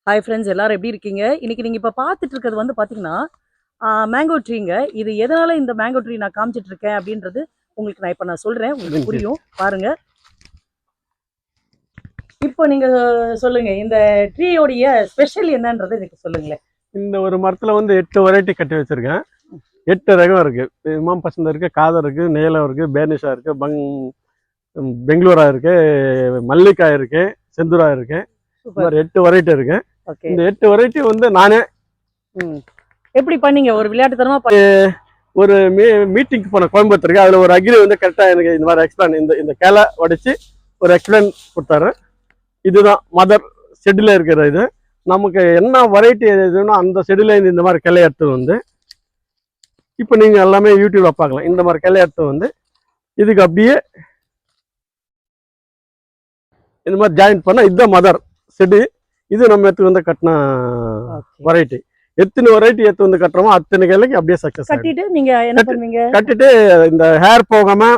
Hi friends, எல்லாரும் எப்படி இருக்கீங்க? இன்னைக்கு நீங்க இப்ப பார்த்துட்டு இருக்கிறது வந்து பார்த்தீங்கன்னா, மேங்கோ ட்ரீங்க. இது எதனால இந்த மேங்கோ ட்ரீ நான் காமிச்சிட்டு இருக்கேன் அப்படின்றது உங்களுக்கு நான் சொல்றேன். உங்களுக்கு புரியும். பாருங்க. இப்போ நீங்க சொல்லுங்க. இந்த ட்ரீயோடைய ஸ்பெஷல் என்னன்றது எனக்கு சொல்லுங்களேன். இந்த ஒரு மரத்துல வந்து 8 வெரைட்டி கட்டி வச்சிருக்கேன். 8 ரகம் இருக்கு. இமாம் பசந்த் இருக்கு, காதர் இருக்கு, நேலம் இருக்கு, பேனிஷா இருக்கு, பெங்களூரா இருக்கு, மல்லிகா இருக்கு, செந்துரா இருக்கு. இந்த மாதிரி 8 வெரைட்டி இருக்கு. இந்த 8 வெரைட்டி வந்து நானே எப்படி பண்ணீங்க? ஒரு விளையாட்டுத்தனமா ஒரு மீட்டிங் போன கோயம்புத்தூருக்கு. அதுல ஒரு அக்ரி வந்து கரெக்டா எனக்கு இந்த மாதிரி எக்ஸ்பிளைன் இந்த கேலை உடைச்சு ஒரு எக்ஸ்பிளைன் கொடுத்தாரு. இதுதான் மதர் செடியில் இருக்கிற இது. நமக்கு என்ன வெரைட்டி எதுன்னா அந்த செடியில இந்த மாதிரி கிளை எடுத்து வந்து இப்போ நீங்க எல்லாமே யூடியூப்ல பார்க்கலாம். இந்த மாதிரி கிளை எடுத்து வந்து இதுக்கு அப்படியே இந்த மாதிரி ஜாயின் பண்ணா இதுதான் மதர் செடி. இது நம்ம எடுத்து வந்து கட்டின வெரைட்டி. எத்தனை வெரைட்டி எடுத்து வந்து கட்டுறோமோ அத்தனை கிளைக்கு அப்படியே சக்சஸ் கட்டிட்டு நீங்க என்ன பண்ணுவீங்க? கட்டிட்டு இந்த ஹேர் போகாம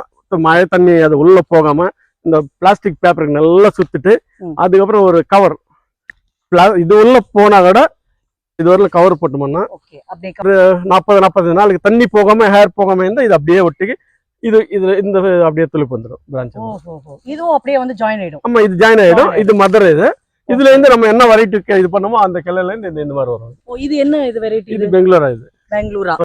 மழை தண்ணி அது உள்ள போகாம இந்த பிளாஸ்டிக் பேப்பருக்கு நல்லா சுத்திட்டு அதுக்கப்புறம் ஒரு கவர் இது உள்ள போனா கூட இது வரல கவர் போட்டோம்னா 40 நாளுக்கு தண்ணி போகாம ஹேர் போகாம இருந்தா இது அப்படியே ஒட்டிக்கு இது இதுல இந்த அப்படியே துளிப்பு வந்துடும். பிரான்ச் இதுவும் அப்படியே வந்து ஜாயின் ஆயிடும். ஆமா, இது ஜாயின் ஆயிடும். இது மதர். இதுல இருந்து நம்ம என்ன வெரைட்டி இது பண்ணோமோ அந்த கிளையில இருந்து இந்த மாதிரி வரும். இது என்ன இது வெரைட்டி? இது பெங்களூரா. இது பெங்களூரா.